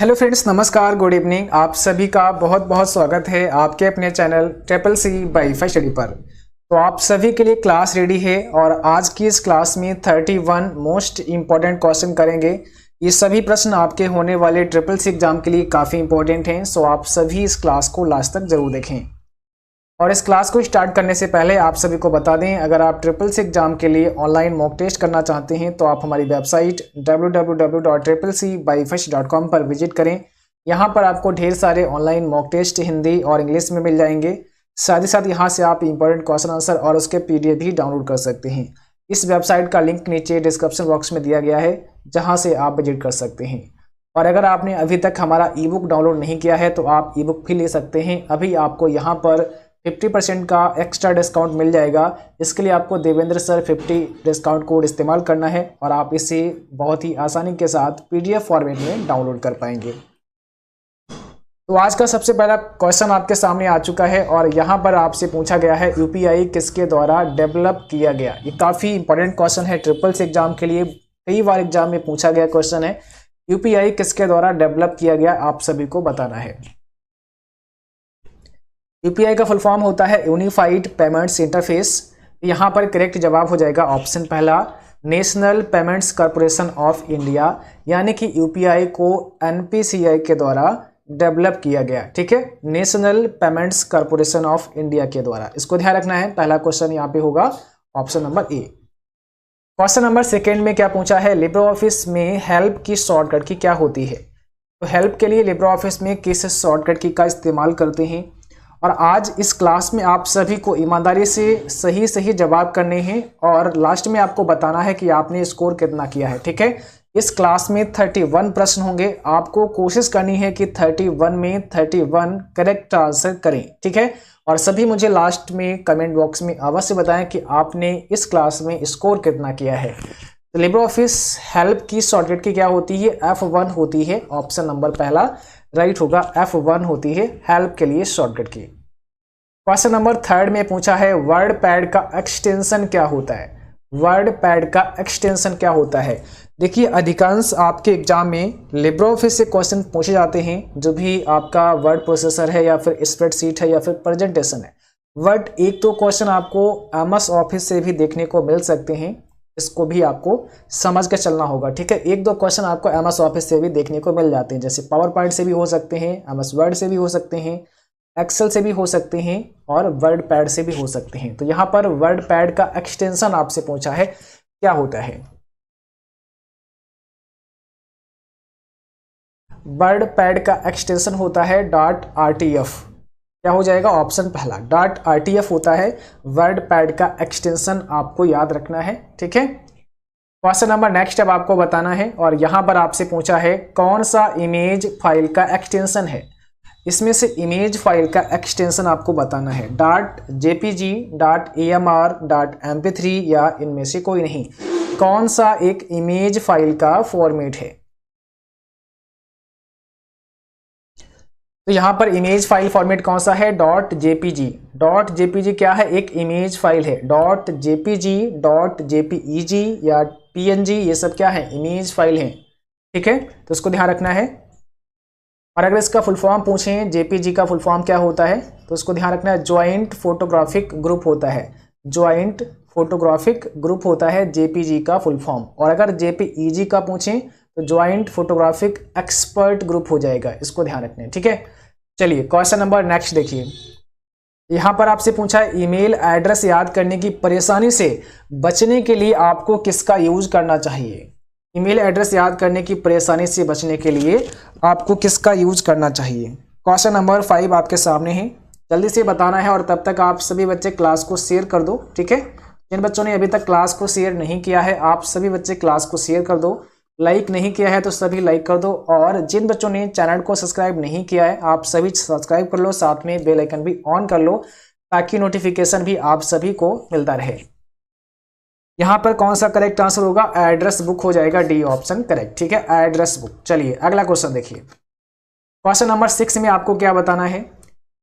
Hello friends, नमस्कार, good evening. आप सभी का बहुत बहुत स्वागत है आपके अपने channel triple C wifi study पर। तो आप सभी के लिए क्लास रेडी है और आज की इस क्लास में 31 मोस्ट इम्पॉर्टेंट क्वेश्चन करेंगे। ये सभी प्रश्न आपके होने वाले ट्रिपल सी एग्जाम के लिए काफ़ी इंपॉर्टेंट हैं, सो आप सभी इस क्लास को लास्ट तक जरूर देखें। और इस क्लास को स्टार्ट करने से पहले आप सभी को बता दें, अगर आप ट्रिपल सी एग्जाम के लिए ऑनलाइन मॉक टेस्ट करना चाहते हैं तो आप हमारी वेबसाइट www.triplec-byfesh.com पर विजिट करें। यहाँ पर आपको ढेर सारे ऑनलाइन मॉक टेस्ट हिंदी और इंग्लिश में मिल जाएंगे। साथ ही साथ यहाँ से आप इंपॉर्टेंट क्वेश्चन आंसर और उसके PDF भी डाउनलोड कर सकते हैं। इस वेबसाइट का लिंक नीचे डिस्क्रिप्शन बॉक्स में दिया गया है, जहाँ से आप विजिट कर सकते हैं। और अगर आपने अभी तक हमारा ई बुक डाउनलोड नहीं किया है तो आप ई बुक भी ले सकते हैं। अभी आपको यहाँ पर 50% का एक्स्ट्रा डिस्काउंट मिल जाएगा। इसके लिए आपको देवेंद्र सर 50 डिस्काउंट कोड इस्तेमाल करना है और आप इसे बहुत ही आसानी के साथ PDF फॉर्मेट में डाउनलोड कर पाएंगे। तो आज का सबसे पहला क्वेश्चन आपके सामने आ चुका है और यहाँ पर आपसे पूछा गया है UPI किसके द्वारा डेवलप किया गया। ये काफ़ी इंपॉर्टेंट क्वेश्चन है ट्रिपल सी एग्जाम के लिए, कई बार एग्जाम में पूछा गया क्वेश्चन है। UPI किसके द्वारा डेवलप किया गया आप सभी को बताना है। UPI का फुल फॉर्म होता है यूनिफाइड पेमेंट्स इंटरफेस। यहाँ पर करेक्ट जवाब हो जाएगा ऑप्शन पहला, national payments corporation of India, यानी कि UPI को NPCI के द्वारा डेवलप किया गया। ठीक है, national payments corporation of India के द्वारा, इसको ध्यान रखना है। पहला क्वेश्चन यहाँ पे होगा option number A. Question number second में क्या पूछा है, लिब्रे ऑफिस में हेल्प की शॉर्टकट की क्या होती है। तो हेल्प के लिए लिब्रे ऑफिस में किस शॉर्टकट की का इस्तेमाल करते हैं। और आज इस क्लास में आप सभी को ईमानदारी से सही जवाब करने हैं और लास्ट में आपको बताना है कि आपने स्कोर कितना किया है। ठीक है, इस क्लास में 31 प्रश्न होंगे। आपको कोशिश करनी है कि 31 में 31 करेक्ट आंसर करें। ठीक है, और सभी मुझे लास्ट में कमेंट बॉक्स में अवश्य बताएं कि आपने इस क्लास में स्कोर कितना किया है। तो लिब्रे ऑफिस हेल्प की शॉर्टकट की क्या होती है, F1 होती है। ऑप्शन नंबर पहला राइट होगा, F1 होती है हेल्प के लिए शॉर्टकट की। क्वेश्चन नंबर थर्ड में पूछा है वर्ड पैड का एक्सटेंशन क्या होता है। वर्ड पैड का एक्सटेंशन क्या होता है। देखिए, अधिकांश आपके एग्जाम में लिब्रे ऑफिस से क्वेश्चन पूछे जाते हैं, जो भी आपका वर्ड प्रोसेसर है या फिर स्प्रेडशीट है या फिर प्रेजेंटेशन है। बट एक तो क्वेश्चन आपको MS ऑफिस से भी देखने को मिल सकते हैं, इसको भी आपको समझ के चलना होगा। ठीक है, एक दो क्वेश्चन आपको MS ऑफिस से भी देखने को मिल जाते हैं, जैसे पावर पॉइंट से भी हो सकते हैं, MS वर्ड से भी हो सकते हैं, एक्सेल से भी हो सकते हैं और वर्ड पैड से भी हो सकते हैं। तो यहाँ पर वर्ड पैड का एक्सटेंशन आपसे पूछा है क्या होता है। वर्ड पैड का एक्सटेंशन होता है .RTF। क्या हो जाएगा ऑप्शन पहला, .RTF होता है वर्ड पैड का एक्सटेंशन, आपको याद रखना है। ठीक है, क्वेश्चन नंबर नेक्स्ट अब आपको बताना है और यहाँ पर आपसे पूछा है कौन सा इमेज फाइल का एक्सटेंशन है। इसमें से इमेज फाइल का एक्सटेंशन आपको बताना है .jpg, .amr, .mp3 या इनमें से कोई नहीं। कौन सा एक इमेज फाइल का फॉर्मेट है। तो यहाँ पर इमेज फाइल फॉर्मेट कौन सा है, .jpg। .jpg क्या है, एक इमेज फाइल है। .jpg, .jpeg या PNG, ये सब क्या है, इमेज फाइल है। ठीक है, तो इसको ध्यान रखना है। और अगर इसका फुल फॉर्म पूछें JPG का फुल फॉर्म क्या होता है, तो इसको ध्यान रखना है, ज्वाइंट फोटोग्राफिक ग्रुप होता है। ज्वाइंट फोटोग्राफिक ग्रुप होता है JPG का फुल फॉर्म। और अगर JPEG का पूछें तो ज्वाइंट फोटोग्राफिक एक्सपर्ट ग्रुप हो जाएगा, इसको ध्यान रखना है। ठीक है, चलिए क्वेश्चन नंबर नेक्स्ट देखिए। यहाँ पर आपसे पूछा है ईमेल एड्रेस याद करने की परेशानी से बचने के लिए आपको किसका यूज करना चाहिए। ईमेल एड्रेस याद करने की परेशानी से बचने के लिए आपको किसका यूज करना चाहिए। क्वेश्चन नंबर 5 आपके सामने है, जल्दी से बताना है और तब तक आप सभी बच्चे क्लास को शेयर कर दो। ठीक है, जिन बच्चों ने अभी तक क्लास को शेयर नहीं किया है आप सभी बच्चे क्लास को शेयर कर दो। लाइक नहीं किया है तो सभी लाइक कर दो और जिन बच्चों ने चैनल को सब्सक्राइब नहीं किया है आप सभी सब्सक्राइब कर लो, साथ में बेल आइकन भी ऑन कर लो ताकि नोटिफिकेशन भी आप सभी को मिलता रहे। यहाँ पर कौन सा करेक्ट आंसर होगा, एड्रेस बुक हो जाएगा, D ऑप्शन करेक्ट। ठीक है, एड्रेस बुक। चलिए अगला क्वेश्चन देखिए। क्वेश्चन नंबर 6 में आपको क्या बताना है।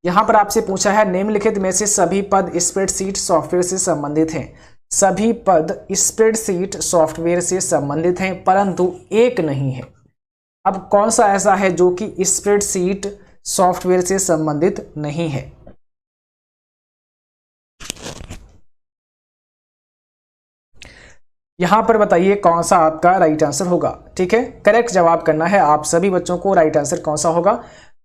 यहाँ पर आपसे पूछा है निम्नलिखित में से सभी पद स्प्रेडशीट सॉफ्टवेयर से संबंधित हैं। सभी पद स्प्रेडशीट सॉफ्टवेयर से संबंधित हैं परंतु एक नहीं है। अब कौन सा ऐसा है जो कि स्प्रेडशीट सॉफ्टवेयर से संबंधित नहीं है? यहां पर बताइए कौन सा आपका राइट आंसर होगा। ठीक है, करेक्ट जवाब करना है आप सभी बच्चों को। राइट आंसर कौन सा होगा?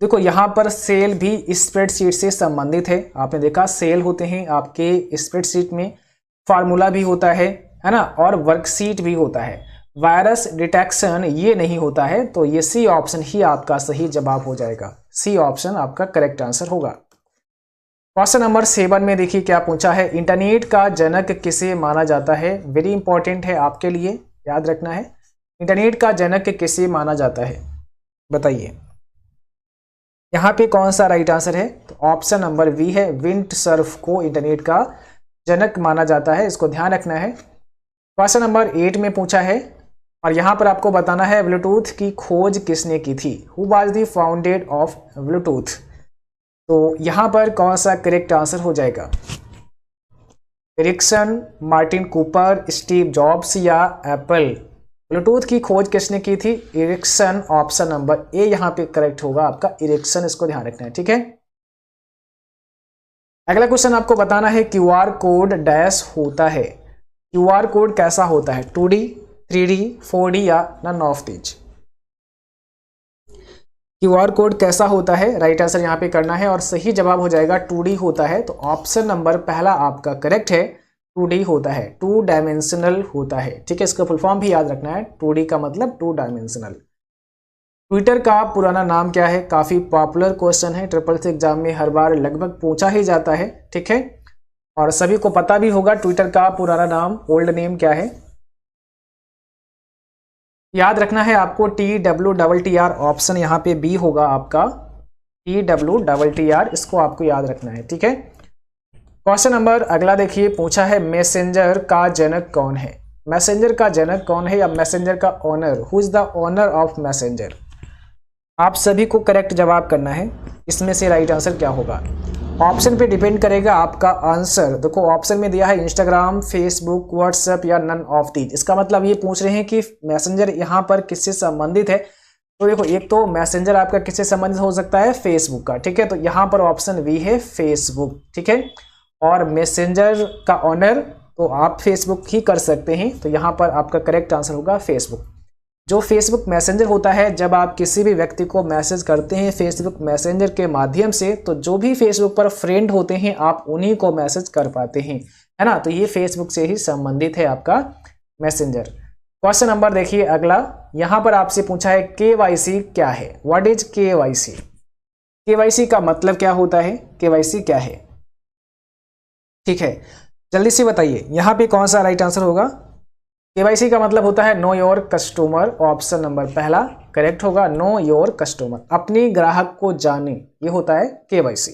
देखो यहां पर सेल भी स्प्रेडशीट से संबंधित है। आपने देखा सेल होते हैं आपके स्प्रेडशीट में, फार्मूला भी होता है ना, और वर्कशीट भी होता है। वायरस डिटेक्शन ये नहीं होता है, तो ये सी ऑप्शन ही आपका सही जवाब हो जाएगा। सी ऑप्शन आपका करेक्ट आंसर होगा। क्वेश्चन नंबर 7 में देखिए क्या पूछा है, इंटरनेट का जनक किसे माना जाता है? वेरी इंपॉर्टेंट है आपके लिए, याद रखना है। इंटरनेट का जनक किसे माना जाता है, बताइए। यहाँ पे कौन सा राइट आंसर है? तो ऑप्शन नंबर वी है, विंडसर्फ को इंटरनेट का जनक माना जाता है, इसको ध्यान रखना है। क्वेश्चन नंबर 8 में पूछा है, और यहाँ पर आपको बताना है ब्लूटूथ की खोज किसने की थी? Who was the founded of Bluetooth? तो यहाँ पर कौन सा करेक्ट आंसर हो जाएगा? Ericsson, Martin Cooper, Steve Jobs या एप्पल? ब्लूटूथ की खोज किसने की थी? एरिक्सन, ऑप्शन नंबर ए यहाँ पे करेक्ट होगा आपका, एरिक्सन, इसको ध्यान रखना है। ठीक है, अगला क्वेश्चन आपको बताना है क्यूआर कोड डैश होता है। क्यूआर कोड कैसा होता है? 2D, 3D, 4D या none of these? QR code कैसा होता है? राइट आंसर यहाँ पे करना है और सही जवाब हो जाएगा 2D होता है। तो ऑप्शन नंबर पहला आपका करेक्ट है, 2D होता है, 2 डायमेंशनल होता है। ठीक है, इसका फुल फॉर्म भी याद रखना है, 2D का मतलब 2 डायमेंशनल। ट्विटर का पुराना नाम क्या है? काफी पॉपुलर क्वेश्चन है, SSS एग्जाम में हर बार लगभग पूछा ही जाता है। ठीक है, और सभी को पता भी होगा ट्विटर का पुराना नाम, ओल्ड नेम क्या है? याद रखना है आपको, TWTTR, ऑप्शन यहाँ पे बी होगा आपका, TWTTR, इसको आपको याद रखना है। ठीक है, क्वेश्चन नंबर अगला देखिए, पूछा है मैसेंजर का जनक कौन है? मैसेंजर का जनक कौन है या मैसेंजर का owner? Who is the owner of messenger? आप सभी को करेक्ट जवाब करना है, इसमें से राइट आंसर क्या होगा? ऑप्शन पे डिपेंड करेगा आपका आंसर। देखो ऑप्शन में दिया है इंस्टाग्राम, फेसबुक, व्हाट्सएप या नन ऑफ दीज। इसका मतलब ये पूछ रहे हैं कि मैसेंजर यहाँ पर किससे संबंधित है। तो देखो एक तो मैसेंजर आपका किससे संबंधित हो सकता है? फेसबुक का। ठीक है, तो यहाँ पर ऑप्शन वी है, फेसबुक। ठीक है, और मैसेंजर का ऑनर तो आप फेसबुक ही कर सकते हैं, तो यहाँ पर आपका करेक्ट आंसर होगा फेसबुक। जो फेसबुक मैसेंजर होता है, जब आप किसी भी व्यक्ति को मैसेज करते हैं फेसबुक मैसेंजर के माध्यम से, तो जो भी फेसबुक पर फ्रेंड होते हैं आप उन्हीं को मैसेज कर पाते हैं, है ना। तो ये फेसबुक से ही संबंधित है आपका मैसेंजर। क्वेश्चन नंबर देखिए अगला, यहाँ पर आपसे पूछा है KYC क्या है? What is KYC? KYC का मतलब क्या होता है? KYC क्या है? ठीक है, जल्दी से बताइए, यहाँ पे कौन सा राइट आंसर होगा? KYC का मतलब होता है know your customer, option number पहला करेक्ट होगा, नो योर कस्टमर, अपने ग्राहक को जाने, ये होता है KYC।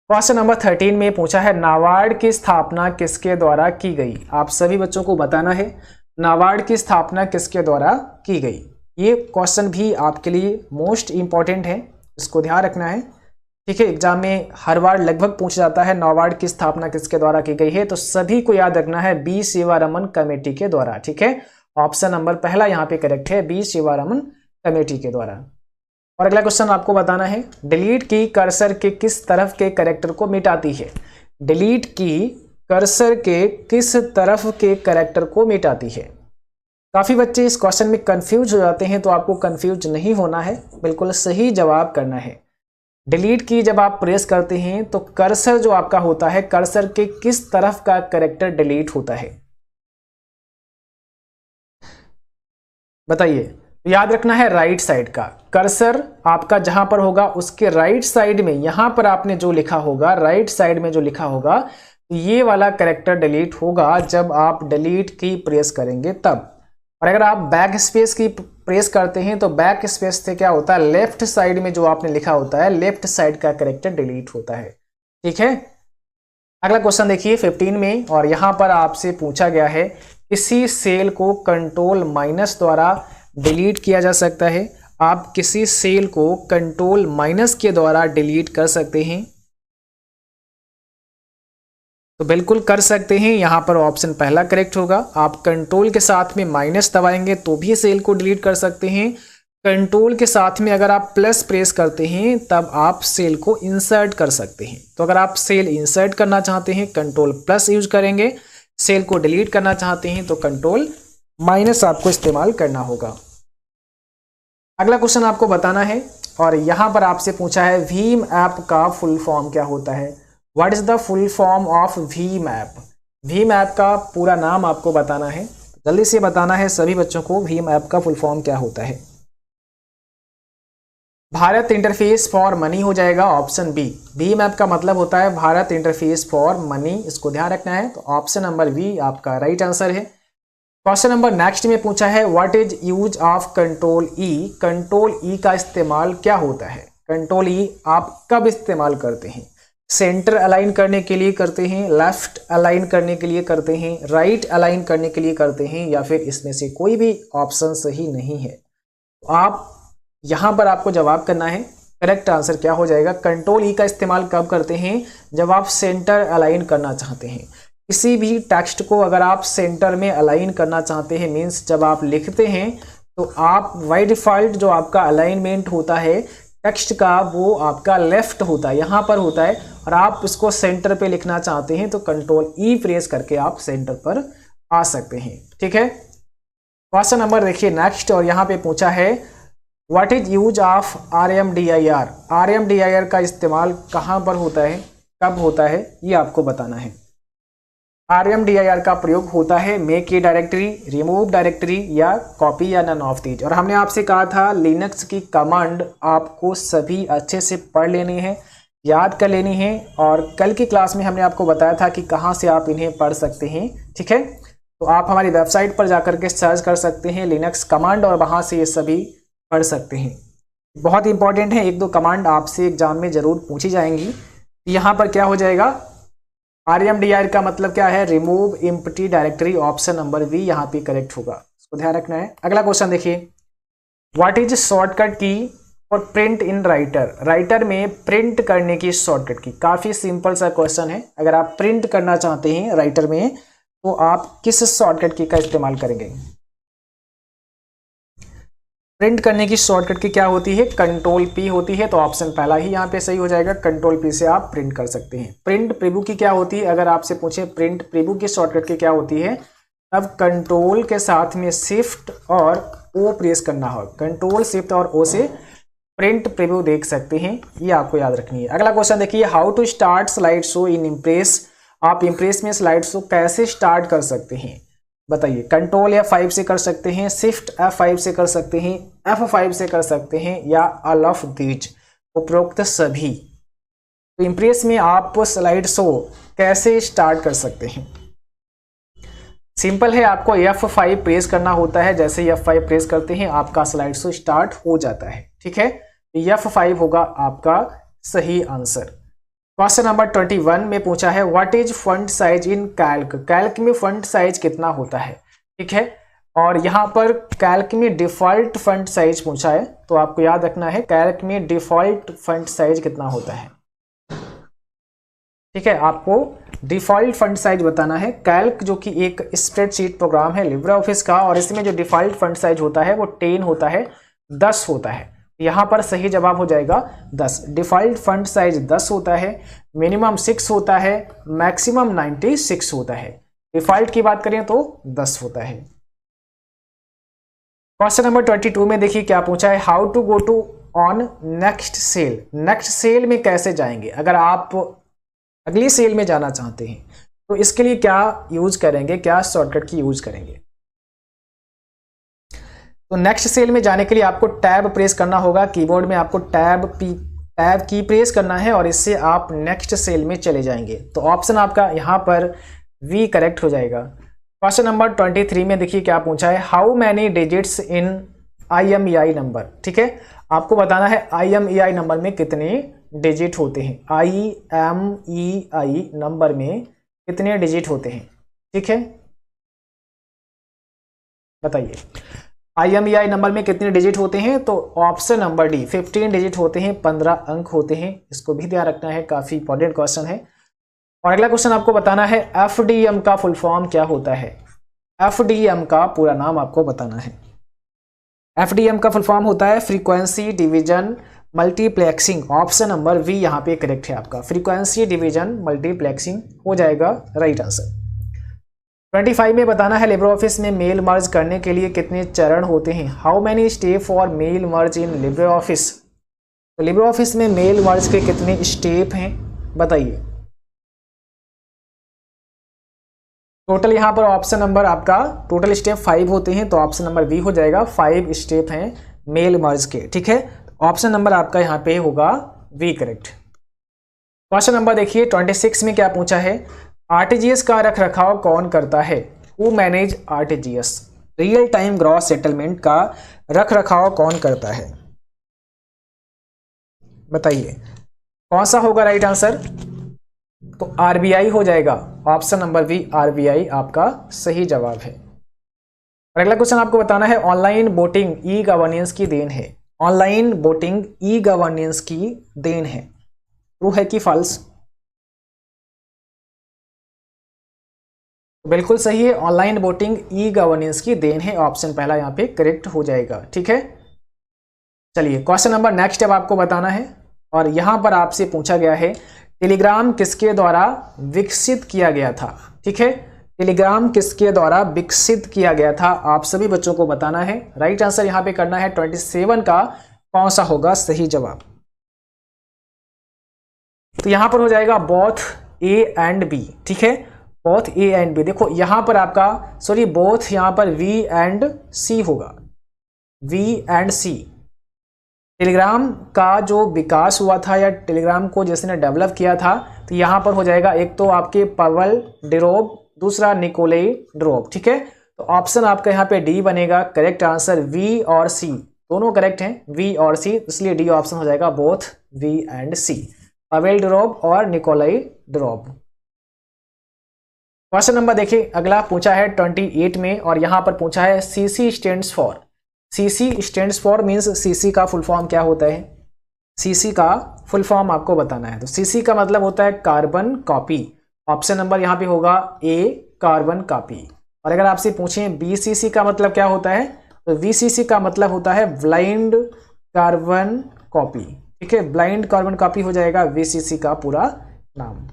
क्वेश्चन नंबर 13 में पूछा है नाबार्ड की स्थापना किसके द्वारा की गई? आप सभी बच्चों को बताना है नाबार्ड की स्थापना किसके द्वारा की गई। ये क्वेश्चन भी आपके लिए मोस्ट इंपॉर्टेंट है, इसको ध्यान रखना है। ठीक है, एग्जाम में हर बार लगभग पूछा जाता है नाबार्ड की स्थापना किसके द्वारा की गई है, तो सभी को याद रखना है बी शिवारमन कमेटी के द्वारा। ठीक है, ऑप्शन नंबर पहला यहाँ पे करेक्ट है, बी शिवारमन कमेटी के द्वारा। और अगला क्वेश्चन आपको बताना है डिलीट की कर्सर के किस तरफ के कैरेक्टर को मिटाती है? डिलीट की कर्सर के किस तरफ के कैरेक्टर को मिटाती है? काफी बच्चे इस क्वेश्चन में कंफ्यूज हो जाते हैं, तो आपको कंफ्यूज नहीं होना है, बिल्कुल सही जवाब करना है। डिलीट की जब आप प्रेस करते हैं तो कर्सर जो आपका होता है, कर्सर के किस तरफ का कैरेक्टर डिलीट होता है, बताइए। याद रखना है राइट साइड का, कर्सर आपका जहां पर होगा उसके राइट साइड में, यहां पर आपने जो लिखा होगा, राइट साइड में जो लिखा होगा, ये वाला कैरेक्टर डिलीट होगा जब आप डिलीट की प्रेस करेंगे तब। और अगर आप बैक स्पेस की प्रेस करते हैं तो बैक स्पेस से क्या होता है, लेफ्ट साइड में जो आपने लिखा होता है, लेफ्ट साइड का कैरेक्टर डिलीट होता है। ठीक है, अगला क्वेश्चन देखिए 15 में, और यहां पर आपसे पूछा गया है किसी सेल को कंट्रोल माइनस द्वारा डिलीट किया जा सकता है। आप किसी सेल को कंट्रोल माइनस के द्वारा डिलीट कर सकते हैं, तो बिल्कुल कर सकते हैं, यहां पर ऑप्शन पहला करेक्ट होगा। आप कंट्रोल के साथ में माइनस दबाएंगे तो भी सेल को डिलीट कर सकते हैं, कंट्रोल के साथ में अगर आप प्लस प्रेस करते हैं तब आप सेल को इंसर्ट कर सकते हैं। तो अगर आप सेल इंसर्ट करना चाहते हैं कंट्रोल प्लस यूज करेंगे, सेल को डिलीट करना चाहते हैं तो कंट्रोल माइनस आपको इस्तेमाल करना होगा। अगला क्वेश्चन आपको बताना है और यहां पर आपसे पूछा है भीम ऐप का फुल फॉर्म क्या होता है। What is the full form of Bhim app. Bhim app का पूरा नाम आपको बताना है, जल्दी से बताना है सभी बच्चों को भीम ऐप का फुल फॉर्म क्या होता है। भारत इंटरफेस फॉर मनी हो जाएगा ऑप्शन बी। भीम ऐप का मतलब होता है भारत इंटरफेस फॉर मनी, इसको ध्यान रखना है। तो ऑप्शन नंबर बी आपका राइट आंसर है। क्वेश्चन नंबर नेक्स्ट में पूछा है what is use of control E. Control ई का इस्तेमाल क्या होता है। कंट्रोल ई आप कब इस्तेमाल करते हैं। सेंटर अलाइन करने के लिए करते हैं, लेफ्ट अलाइन करने के लिए करते हैं, राइट अलाइन करने के लिए करते हैं, या फिर इसमें से कोई भी ऑप्शन सही नहीं है। तो आप यहां पर आपको जवाब करना है। करेक्ट आंसर क्या हो जाएगा। कंट्रोल ई का इस्तेमाल कब करते हैं, जब आप सेंटर अलाइन करना चाहते हैं। किसी भी टेक्स्ट को अगर आप सेंटर में अलाइन करना चाहते हैं, मीन्स जब आप लिखते हैं तो आप बाय डिफॉल्ट जो आपका अलाइनमेंट होता है टेक्स्ट का वो आपका लेफ्ट होता है, यहाँ पर होता है, और आप उसको सेंटर पे लिखना चाहते हैं तो कंट्रोल ई प्रेस करके आप सेंटर पर आ सकते हैं। ठीक है, क्वेश्चन नंबर देखिए नेक्स्ट, और यहाँ पे पूछा है what is use of RMDIR। RMDIR का इस्तेमाल कहाँ पर होता है, कब होता है, ये आपको बताना है। RMDIR का प्रयोग होता है make a directory, remove directory, या कॉपी या नन ऑफ दीज। और हमने आपसे कहा था लिनक्स की कमांड आपको सभी अच्छे से पढ़ लेनी है, याद कर लेनी है, और कल की क्लास में हमने आपको बताया था कि कहाँ से आप इन्हें पढ़ सकते हैं। ठीक है, तो आप हमारी वेबसाइट पर जाकर के सर्च कर सकते हैं लिनक्स कमांड और वहाँ से ये सभी पढ़ सकते हैं। बहुत इंपॉर्टेंट है, एक दो कमांड आपसे एग्जाम में जरूर पूछी जाएंगी। यहाँ पर क्या हो जाएगा, RMDIR का मतलब क्या है, remove empty directory. Option number B यहाँ पे करेक्ट होगा, इसको ध्यान रखना है। अगला क्वेश्चन देखिए व्हाट इज शॉर्टकट की और प्रिंट इन राइटर। राइटर में प्रिंट करने की शॉर्टकट की, काफी सिंपल सा क्वेश्चन है। अगर आप प्रिंट करना चाहते हैं राइटर में तो आप किस शॉर्टकट की का इस्तेमाल करेंगे। प्रिंट करने की शॉर्टकट की क्या होती है, कंट्रोल P होती है। तो ऑप्शन पहला ही यहाँ पे सही हो जाएगा, कंट्रोल P से आप प्रिंट कर सकते हैं। प्रिंट प्रीव्यू की क्या होती है, अगर आपसे पूछे प्रिंट प्रीव्यू की शॉर्टकट की क्या होती है, तब कंट्रोल के साथ में शिफ्ट और O प्रेस करना हो, कंट्रोल शिफ्ट और O से प्रिंट प्रीव्यू देख सकते हैं, ये आपको याद रखनी है। अगला क्वेश्चन देखिए how to start slide show in Impress. आप इम्प्रेस में स्लाइड शो कैसे स्टार्ट कर सकते हैं बताइए। कंट्रोल F5 से कर सकते हैं, शिफ्ट F5 से कर सकते हैं, F5 से कर सकते हैं, या ऑल ऑफ दीज, उपरोक्त सभी। तो इम्प्रेस में आप स्लाइड शो कैसे स्टार्ट कर सकते हैं। सिंपल है, आपको F5 प्रेस करना होता है, जैसे ही F5 प्रेस करते हैं आपका स्लाइड शो स्टार्ट हो जाता है। ठीक है, F5 होगा आपका सही आंसर। क्वेश्चन नंबर 21 में पूछा है what is font size in Calc. Calc में फॉन्ट साइज कितना होता है। ठीक है, और यहाँ पर कैल्क में डिफॉल्ट फॉन्ट साइज पूछा है, तो आपको याद रखना है कैल्क में डिफॉल्ट फॉन्ट साइज कितना होता है। ठीक है, आपको डिफॉल्ट फॉन्ट साइज बताना है। कैल्क जो कि एक स्प्रेडशीट प्रोग्राम है लिब्रे ऑफिस का, और इसमें जो डिफॉल्ट फॉन्ट साइज होता है वो 10 होता है, 10 होता है। यहाँ पर सही जवाब हो जाएगा 10। डिफॉल्ट फॉन्ट साइज 10 होता है, मिनिमम 6 होता है, मैक्सिमम 96 होता है। डिफॉल्ट की बात करें तो 10 होता है। क्वेश्चन नंबर 22 में देखिए क्या पूछा है how to go to on next cell. Next cell में कैसे जाएंगे, अगर आप अगली सेल में जाना चाहते हैं तो इसके लिए क्या यूज करेंगे, क्या शॉर्टकट की यूज करेंगे। तो नेक्स्ट सेल में जाने के लिए आपको टैब प्रेस करना होगा, कीबोर्ड में आपको टैब की प्रेस करना है और इससे आप नेक्स्ट सेल में चले जाएंगे। तो ऑप्शन आपका यहाँ पर वी करेक्ट हो जाएगा। क्वेश्चन नंबर 23 में देखिए क्या पूछा है how many digits in IMEI number. ठीक है, आपको बताना है IMEI नंबर में कितने डिजिट होते हैं। IMEI नंबर में कितने डिजिट होते हैं। ठीक है, बताइए IMEI नंबर में कितने डिजिट होते हैं। तो ऑप्शन नंबर डी 15 डिजिट होते हैं, 15 अंक होते हैं। इसको भी ध्यान रखना है, काफी इंपॉर्टेंट क्वेश्चन है। और अगला क्वेश्चन आपको बताना है FDM का फुल फॉर्म क्या होता है। FDM का पूरा नाम आपको बताना है। FDM का फुल फॉर्म होता है frequency division multiplexing. Option number B यहाँ पे करेक्ट है आपका, फ्रीक्वेंसी डिवीजन मल्टीप्लेक्सिंग हो जाएगा राइट आंसर। 25 में बताना है लिब्रे ऑफिस में मेल मर्ज करने के लिए कितने चरण होते हैं। How many step for mail merge in LibreOffice. तो लिब्रे ऑफिस में मेल मर्ज के कितने स्टेप हैं बताइए। टोटल यहाँ पर ऑप्शन नंबर आपका टोटल स्टेप 5 होते हैं, तो ऑप्शन नंबर बी हो जाएगा, 5 स्टेप हैं मेल मर्ज के। ठीक है, ऑप्शन नंबर आपका यहाँ पे होगा वी करेक्ट। क्वेश्चन नंबर देखिए 26 में क्या पूछा है, आरटीजीएस का रख रखाव कौन करता है। Who manage RTGS, real time gross settlement का रख रखाव कौन करता है बताइए, कौन सा होगा राइट आंसर। तो आरबीआई हो जाएगा, ऑप्शन नंबर बी आरबीआई आपका सही जवाब है। और अगला क्वेश्चन आपको बताना है ऑनलाइन वोटिंग ई गवर्नेंस की देन है। ऑनलाइन वोटिंग ई गवर्नेंस की देन है, ट्रू है कि फॉल्स। बिल्कुल सही है, ऑनलाइन वोटिंग ई गवर्नेंस की देन है, ऑप्शन पहला यहाँ पे करेक्ट हो जाएगा। ठीक है, चलिए क्वेश्चन नंबर नेक्स्ट अब आपको बताना है, और यहां पर आपसे पूछा गया है टेलीग्राम किसके द्वारा विकसित किया गया था। ठीक है, टेलीग्राम किसके द्वारा विकसित किया गया था, आप सभी बच्चों को बताना है। राइट आंसर यहां पे करना है 27 का कौन सा होगा सही जवाब। तो यहां पर हो जाएगा बोथ ए एंड बी। ठीक है, बोथ ए एंड बी। देखो यहां पर आपका सॉरी बोथ यहां पर वी एंड सी होगा, वी एंड सी। टेलीग्राम का जो विकास हुआ था या टेलीग्राम को जिसने डेवलप किया था, तो यहाँ पर हो जाएगा एक तो आपके पवेल डिरोब, दूसरा निकोलाई डिरोब। ठीक है, तो ऑप्शन आपका यहाँ पे डी बनेगा, करेक्ट आंसर वी और सी दोनों करेक्ट हैं, वी और सी, इसलिए डी ऑप्शन हो जाएगा both B and C, Pavel Durov और निकोलाई डिरोब। क्वेश्चन नंबर देखिए अगला पूछा है 28 में, और यहाँ पर पूछा है CC stands for. CC stands for means CC का फुल फॉर्म क्या होता है, सीसी का फुल फॉर्म आपको बताना है। तो सीसी का मतलब होता है कार्बन कॉपी, ऑप्शन नंबर यहाँ पे होगा ए कार्बन कॉपी। और अगर आपसे पूछें बीसीसी का मतलब क्या होता है, तो वीसीसी का मतलब होता है ब्लाइंड कार्बन कॉपी। ठीक है, ब्लाइंड कार्बन कॉपी हो जाएगा वीसीसी का पूरा नाम।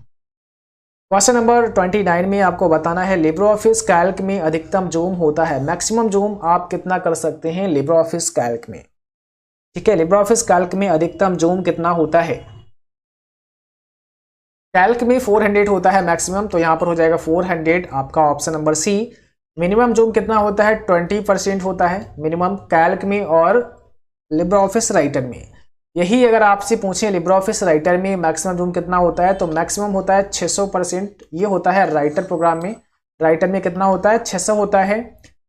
क्वेश्चन नंबर 29 में आपको बताना है लिब्रे ऑफिस कैल्क में अधिकतम जूम होता है, मैक्सिमम जूम आप कितना कर सकते हैं लिब्रे ऑफिस कैल्क में। ठीक है, लिब्रे ऑफिस कैल्क में अधिकतम जूम कितना होता है। कैल्क में 400 होता है मैक्सिमम, तो यहाँ पर हो जाएगा 400 आपका option number C. Minimum zoom कितना होता है 20% होता है मिनिमम कैल्क में और लिब्रे ऑफिस राइटर में। यही अगर आपसे पूछें लिब्रे ऑफिस राइटर में मैक्सिमम जूम कितना होता है, तो मैक्सिमम होता है 600%। ये होता है राइटर प्रोग्राम में, राइटर में कितना होता है 600 होता है।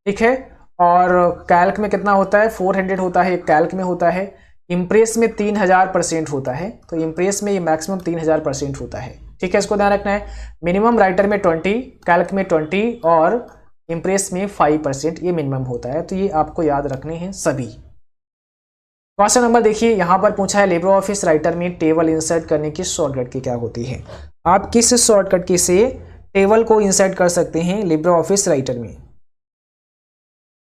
ठीक है, और कैल्क में कितना होता है 400 होता है कैल्क में होता है। इम्प्रेस में 3000% होता है, तो इम्प्रेस में ये मैक्सिमम 3000% होता है। ठीक है, इसको ध्यान रखना है, मिनिमम राइटर में 20, कैल्क में 20 और इम्प्रेस में 5% ये मिनिमम होता है। तो ये आपको याद रखने हैं सभी। क्वेश्चन नंबर देखिए यहाँ पर पूछा है लिब्रे ऑफिस राइटर में टेबल इंसर्ट करने की शॉर्टकट की क्या होती है। आप किस शॉर्टकट की से टेबल को इंसर्ट कर सकते हैं लिब्रे ऑफिस राइटर में।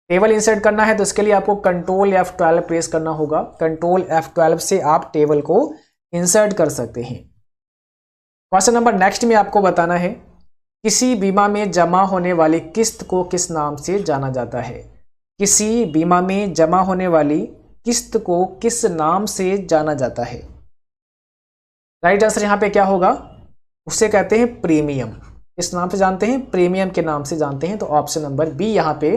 टेबल इंसर्ट करना है तो इसके लिए आपको कंट्रोल F12 प्रेस करना होगा, कंट्रोल F12 से आप टेबल को इंसर्ट कर सकते हैं। क्वेश्चन नंबर नेक्स्ट में आपको बताना है किसी बीमा में जमा होने वाली किस्त को किस नाम से जाना जाता है। किसी बीमा में जमा होने वाली किस्त को किस नाम से जाना जाता है। राइट आंसर यहाँ पे क्या होगा, उसे कहते हैं प्रीमियम। इस नाम से जानते हैं, प्रीमियम के नाम से जानते हैं, तो ऑप्शन नंबर बी यहाँ पे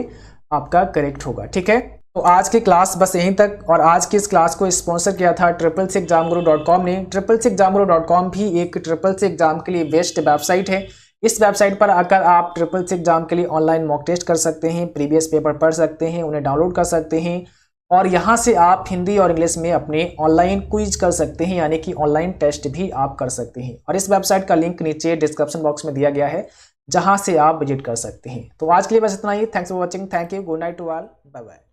आपका करेक्ट होगा। ठीक है, तो आज की क्लास बस यहीं तक, और आज की इस क्लास को स्पॉन्सर किया था CCCexamguru.com ने। CCCexamguru.com भी एक CCC एग्जाम के लिए बेस्ट वेबसाइट है। इस वेबसाइट पर आकर आप CCC एग्जाम के लिए ऑनलाइन मॉक टेस्ट कर सकते हैं, प्रीवियस पेपर पढ़ सकते हैं, उन्हें डाउनलोड कर सकते हैं, और यहाँ से आप हिंदी और इंग्लिश में अपने ऑनलाइन क्विज कर सकते हैं, यानी कि ऑनलाइन टेस्ट भी आप कर सकते हैं। और इस वेबसाइट का लिंक नीचे डिस्क्रिप्शन बॉक्स में दिया गया है, जहाँ से आप विजिट कर सकते हैं। तो आज के लिए बस इतना ही। Thanks for watching, thank you, good night to all, bye bye.